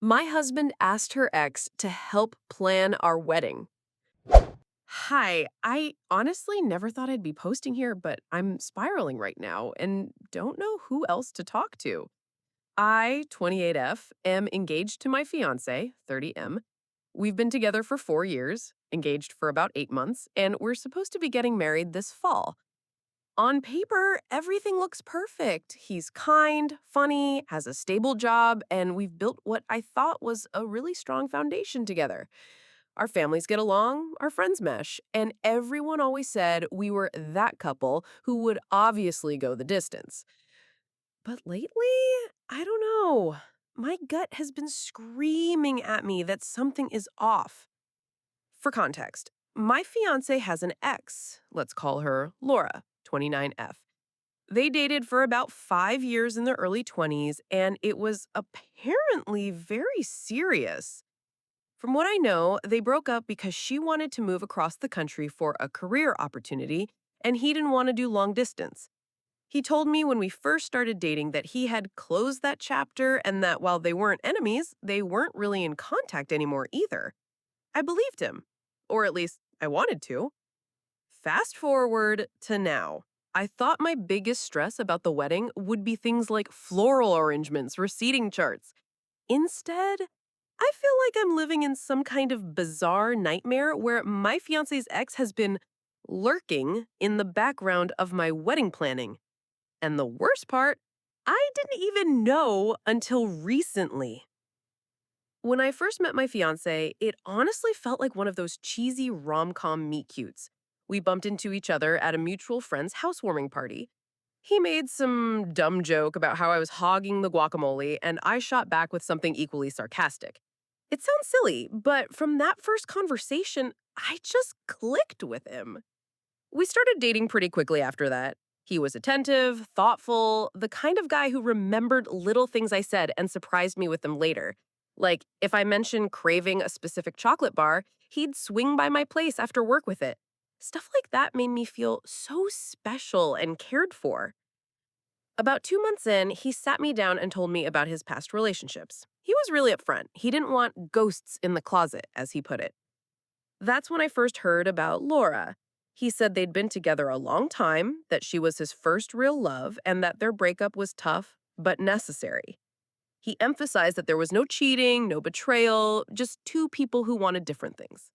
My husband asked her ex to help plan our wedding. Hi, I honestly never thought I'd be posting here, but I'm spiraling right now and don't know who else to talk to. I, 28F, am engaged to my fiance, 30M. We've been together for 4 years, engaged for about 8 months, and we're supposed to be getting married this fall. On paper, everything looks perfect. He's kind, funny, has a stable job, and we've built what I thought was a really strong foundation together. Our families get along, our friends mesh, and everyone always said we were that couple who would obviously go the distance. But lately, I don't know. My gut has been screaming at me that something is off. For context, my fiance has an ex. Let's call her Laura, 29F. They dated for about 5 years in their early 20s, and it was apparently very serious. From what I know, they broke up because she wanted to move across the country for a career opportunity, and he didn't want to do long distance. He told me when we first started dating that he had closed that chapter and that while they weren't enemies, they weren't really in contact anymore either. I believed him, or at least I wanted to. Fast forward to now. I thought my biggest stress about the wedding would be things like floral arrangements or seating charts. Instead, I feel like I'm living in some kind of bizarre nightmare where my fiance's ex has been lurking in the background of my wedding planning. And the worst part, I didn't even know until recently. When I first met my fiance, it honestly felt like one of those cheesy rom-com meet-cutes. We bumped into each other at a mutual friend's housewarming party. He made some dumb joke about how I was hogging the guacamole, and I shot back with something equally sarcastic. It sounds silly, but from that first conversation, I just clicked with him. We started dating pretty quickly after that. He was attentive, thoughtful, the kind of guy who remembered little things I said and surprised me with them later. Like, if I mentioned craving a specific chocolate bar, he'd swing by my place after work with it. Stuff like that made me feel so special and cared for. About 2 months in, he sat me down and told me about his past relationships. He was really upfront. He didn't want ghosts in the closet, as he put it. That's when I first heard about Laura. He said they'd been together a long time, that she was his first real love, and that their breakup was tough, but necessary. He emphasized that there was no cheating, no betrayal, just two people who wanted different things.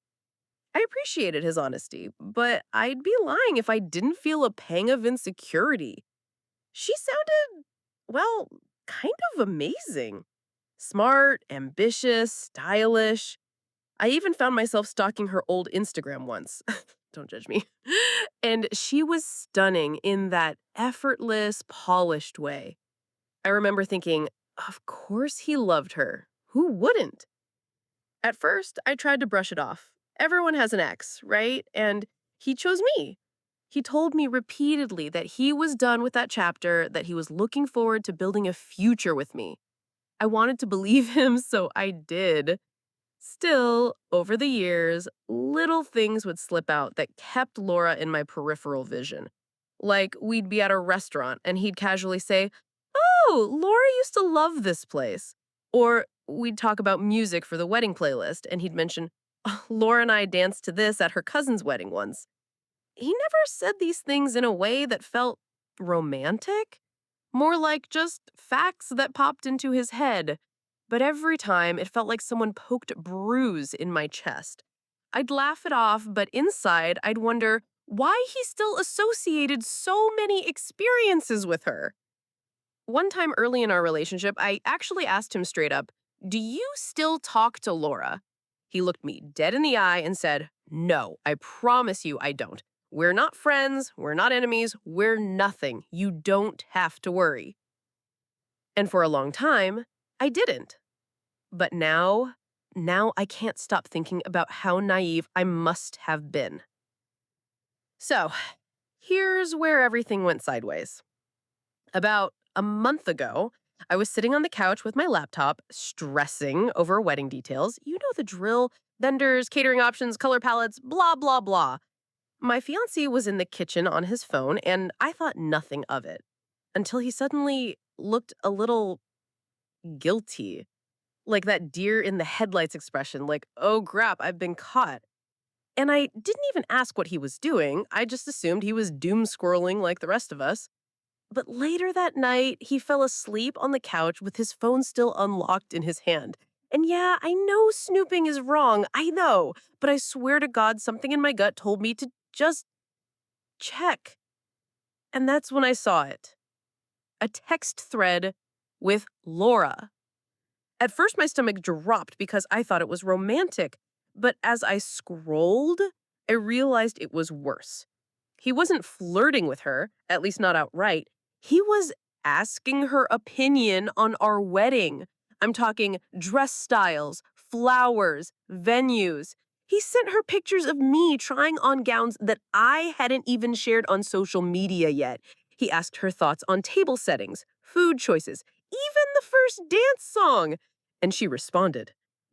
I appreciated his honesty, but I'd be lying if I didn't feel a pang of insecurity. She sounded, well, kind of amazing. Smart, ambitious, stylish. I even found myself stalking her old Instagram once. Don't judge me. And she was stunning in that effortless, polished way. I remember thinking, of course he loved her. Who wouldn't? At first, I tried to brush it off. Everyone has an ex, right? And he chose me. He told me repeatedly that he was done with that chapter, that he was looking forward to building a future with me. I wanted to believe him, so I did. Still, over the years, little things would slip out that kept Laura in my peripheral vision. Like, we'd be at a restaurant and he'd casually say, "Oh, Laura used to love this place." Or we'd talk about music for the wedding playlist and he'd mention, "Oh, Laura and I danced to this at her cousin's wedding once." He never said these things in a way that felt romantic, more like just facts that popped into his head. But every time it felt like someone poked a bruise in my chest. I'd laugh it off, but inside I'd wonder why he still associated so many experiences with her. One time early in our relationship, I actually asked him straight up, "Do you still talk to Laura?" He looked me dead in the eye and said, "No, I promise you I don't. We're not friends, we're not enemies, we're nothing. You don't have to worry." And for a long time, I didn't. But now I can't stop thinking about how naive I must have been. So, here's where everything went sideways. About a month ago, I was sitting on the couch with my laptop, stressing over wedding details. You know the drill: vendors, catering options, color palettes, blah, blah, blah. My fiancé was in the kitchen on his phone, and I thought nothing of it until he suddenly looked a little guilty. like that deer in the headlights expression, like, oh crap, I've been caught. And I didn't even ask what he was doing. I just assumed he was doom scrolling like the rest of us. But later that night, he fell asleep on the couch with his phone still unlocked in his hand. And yeah, I know snooping is wrong. I know. But I swear to God, something in my gut told me to just check. And that's when I saw it, a text thread with Laura. At first, my stomach dropped because I thought it was romantic. But as I scrolled, I realized it was worse. He wasn't flirting with her, at least not outright. He was asking her opinion on our wedding. I'm talking dress styles, flowers, venues. He sent her pictures of me trying on gowns that I hadn't even shared on social media yet. He asked her thoughts on table settings, food choices, even the first dance song. And she responded.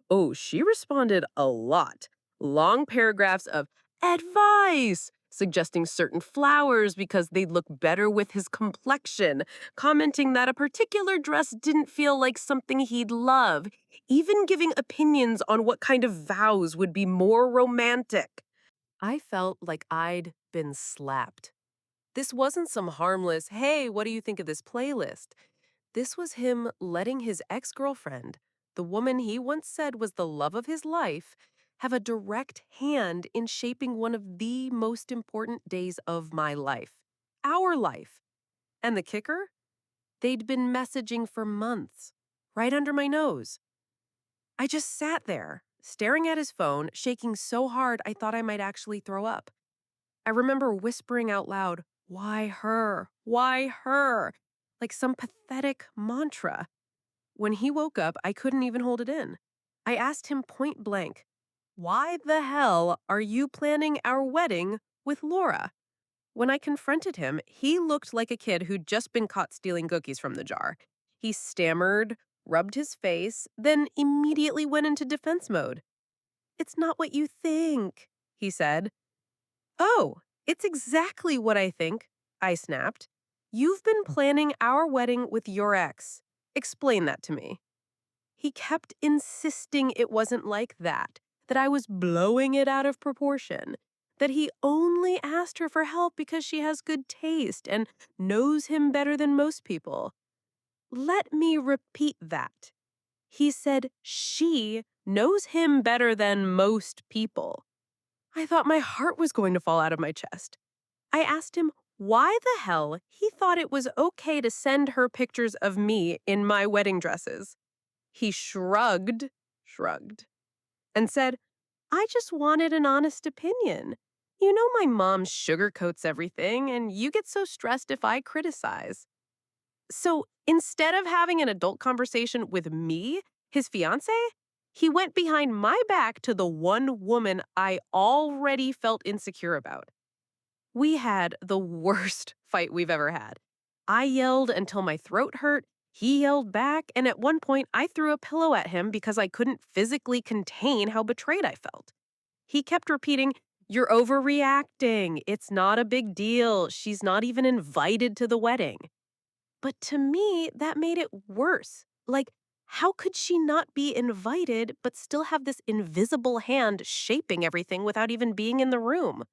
Oh, she responded a lot. Long paragraphs of advice, suggesting certain flowers because they'd look better with his complexion, commenting that a particular dress didn't feel like something he'd love, even giving opinions on what kind of vows would be more romantic. I felt like I'd been slapped. This wasn't some harmless, hey, what do you think of this playlist? This was him letting his ex girlfriend, the woman he once said was the love of his life, have a direct hand in shaping one of the most important days of my life. Our life. And the kicker? They'd been messaging for months, right under my nose. I just sat there, staring at his phone, shaking so hard I thought I might actually throw up. I remember whispering out loud, why her? Why her? Like some pathetic mantra. When he woke up, I couldn't even hold it in. I asked him point blank, why the hell are you planning our wedding with Laura? When I confronted him, he looked like a kid who'd just been caught stealing cookies from the jar. He stammered, rubbed his face, then immediately went into defense mode. It's not what you think, he said. Oh, it's exactly what I think, I snapped. You've been planning our wedding with your ex. Explain that to me. He kept insisting it wasn't like that I was blowing it out of proportion, that he only asked her for help because she has good taste and knows him better than most people. Let me repeat that. He said she knows him better than most people. I thought my heart was going to fall out of my chest. I asked him why the hell he thought it was okay to send her pictures of me in my wedding dresses. He shrugged, and said, I just wanted an honest opinion. You know my mom sugarcoats everything, and you get so stressed if I criticize. So instead of having an adult conversation with me, his fiance, he went behind my back to the one woman I already felt insecure about. We had the worst fight we've ever had. I yelled until my throat hurt. He yelled back, and at one point, I threw a pillow at him because I couldn't physically contain how betrayed I felt. He kept repeating, you're overreacting. It's not a big deal. She's not even invited to the wedding. But to me, that made it worse. Like, how could she not be invited but still have this invisible hand shaping everything without even being in the room?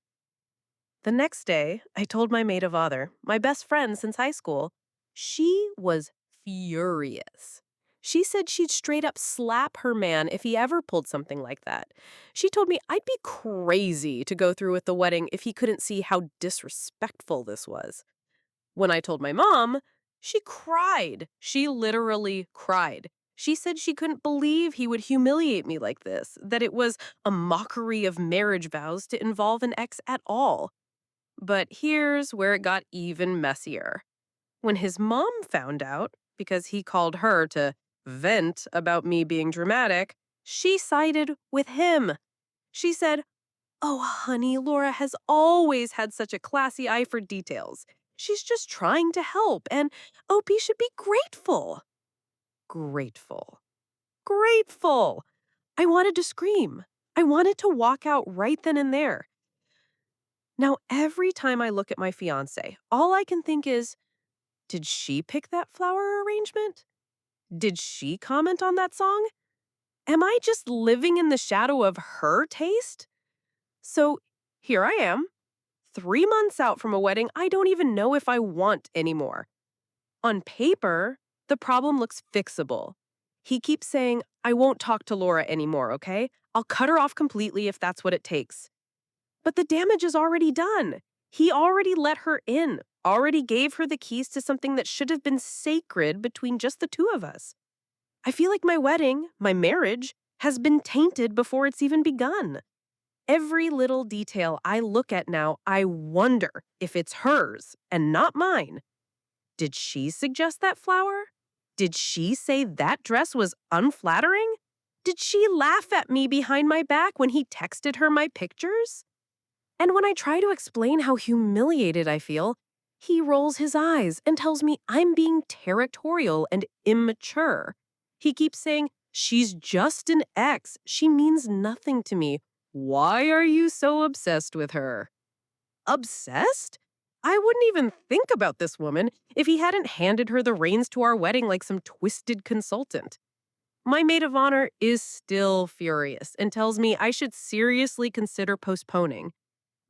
The next day, I told my maid of honor, my best friend since high school. She was furious. She said she'd straight up slap her man if he ever pulled something like that. She told me I'd be crazy to go through with the wedding if he couldn't see how disrespectful this was. When I told my mom, she cried. She literally cried. She said she couldn't believe he would humiliate me like this, that it was a mockery of marriage vows to involve an ex at all. But here's where it got even messier. When his mom found out, because he called her to vent about me being dramatic, she sided with him. She said, oh, honey, Laura has always had such a classy eye for details. She's just trying to help, and OP should be grateful. Grateful. Grateful. I wanted to scream. I wanted to walk out right then and there. Now, every time I look at my fiance, all I can think is, did she pick that flower arrangement? Did she comment on that song? Am I just living in the shadow of her taste? So here I am, 3 months out from a wedding I don't even know if I want anymore. On paper, the problem looks fixable. He keeps saying, I won't talk to Laura anymore, okay? I'll cut her off completely if that's what it takes. But the damage is already done. He already let her in, already gave her the keys to something that should have been sacred between just the two of us. I feel like my wedding, my marriage, has been tainted before it's even begun. Every little detail I look at now, I wonder if it's hers and not mine. Did she suggest that flower? Did she say that dress was unflattering? Did she laugh at me behind my back when he texted her my pictures? And when I try to explain how humiliated I feel, he rolls his eyes and tells me I'm being territorial and immature. He keeps saying, she's just an ex. She means nothing to me. Why are you so obsessed with her? Obsessed? I wouldn't even think about this woman if he hadn't handed her the reins to our wedding like some twisted consultant. My maid of honor is still furious and tells me I should seriously consider postponing.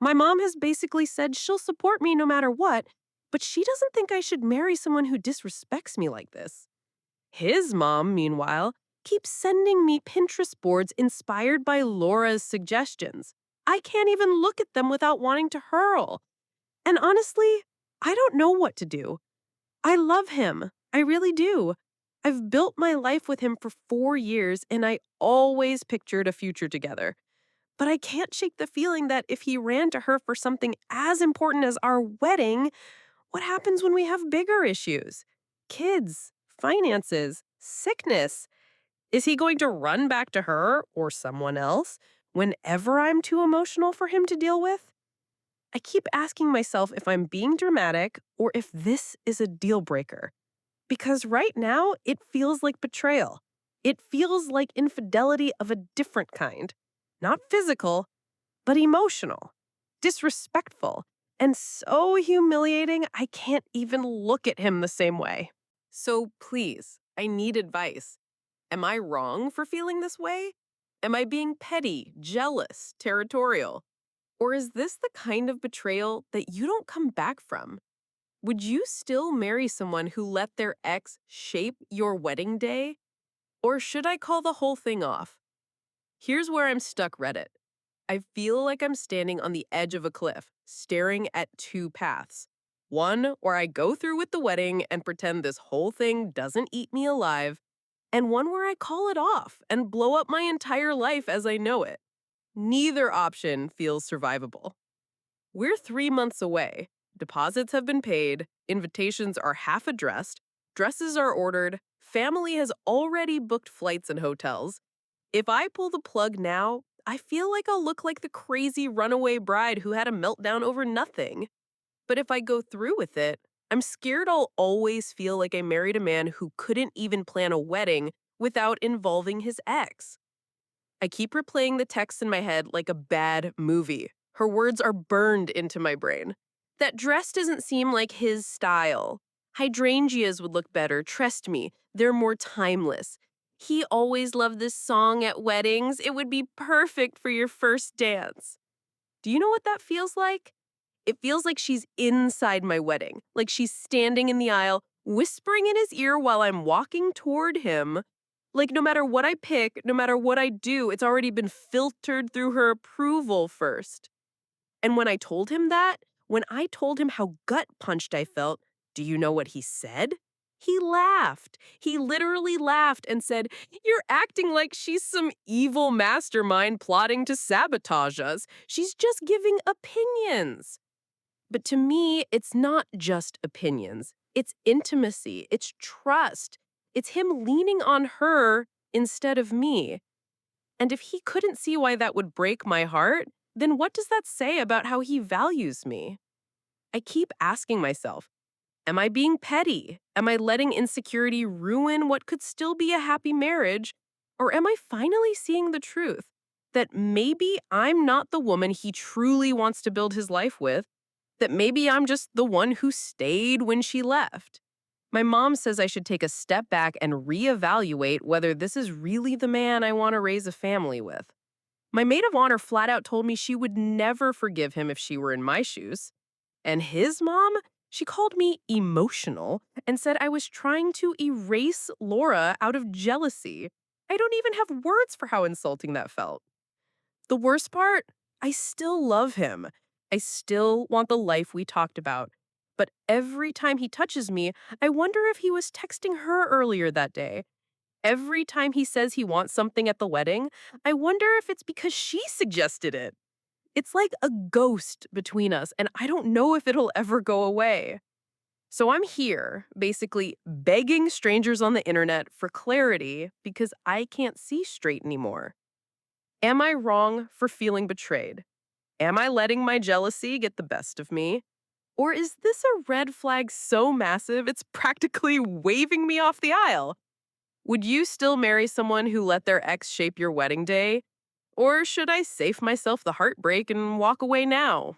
My mom has basically said she'll support me no matter what, but she doesn't think I should marry someone who disrespects me like this. His mom, meanwhile, keeps sending me Pinterest boards inspired by Laura's suggestions. I can't even look at them without wanting to hurl. And honestly, I don't know what to do. I love him. I really do. I've built my life with him for 4 years, and I always pictured a future together. But I can't shake the feeling that if he ran to her for something as important as our wedding, what happens when we have bigger issues? Kids, finances, sickness. Is he going to run back to her or someone else whenever I'm too emotional for him to deal with? I keep asking myself if I'm being dramatic or if this is a deal breaker. Because right now, it feels like betrayal. It feels like infidelity of a different kind. Not physical, but emotional, disrespectful, and so humiliating I can't even look at him the same way. So please, I need advice. Am I wrong for feeling this way? Am I being petty, jealous, territorial? Or is this the kind of betrayal that you don't come back from? Would you still marry someone who let their ex shape your wedding day? Or should I call the whole thing off? Here's where I'm stuck, Reddit. I feel like I'm standing on the edge of a cliff, staring at two paths. One where I go through with the wedding and pretend this whole thing doesn't eat me alive, and one where I call it off and blow up my entire life as I know it. Neither option feels survivable. We're 3 months away. Deposits have been paid, invitations are half addressed, dresses are ordered, family has already booked flights and hotels. If I pull the plug now, I feel like I'll look like the crazy runaway bride who had a meltdown over nothing. But if I go through with it, I'm scared I'll always feel like I married a man who couldn't even plan a wedding without involving his ex. I keep replaying the text in my head like a bad movie. Her words are burned into my brain. That dress doesn't seem like his style. Hydrangeas would look better, trust me. They're more timeless. He always loved this song at weddings. It would be perfect for your first dance. Do you know what that feels like? It feels like she's inside my wedding, like she's standing in the aisle, whispering in his ear while I'm walking toward him. Like no matter what I pick, no matter what I do, it's already been filtered through her approval first. And when I told him how gut punched I felt, do you know what he said? He laughed. He literally laughed and said, "You're acting like she's some evil mastermind plotting to sabotage us. She's just giving opinions." But to me, it's not just opinions. It's intimacy. It's trust. It's him leaning on her instead of me. And if he couldn't see why that would break my heart, then what does that say about how he values me? I keep asking myself, am I being petty? Am I letting insecurity ruin what could still be a happy marriage? Or am I finally seeing the truth? That maybe I'm not the woman he truly wants to build his life with, that maybe I'm just the one who stayed when she left. My mom says I should take a step back and reevaluate whether this is really the man I want to raise a family with. My maid of honor flat out told me she would never forgive him if she were in my shoes. And his mom, she called me emotional and said I was trying to erase Laura out of jealousy. I don't even have words for how insulting that felt. The worst part, I still love him. I still want the life we talked about. But every time he touches me, I wonder if he was texting her earlier that day. Every time he says he wants something at the wedding, I wonder if it's because she suggested it. It's like a ghost between us, and I don't know if it'll ever go away. So I'm here, basically begging strangers on the internet for clarity because I can't see straight anymore. Am I wrong for feeling betrayed? Am I letting my jealousy get the best of me? Or is this a red flag so massive it's practically waving me off the aisle? Would you still marry someone who let their ex shape your wedding day? Or should I save myself the heartbreak and walk away now?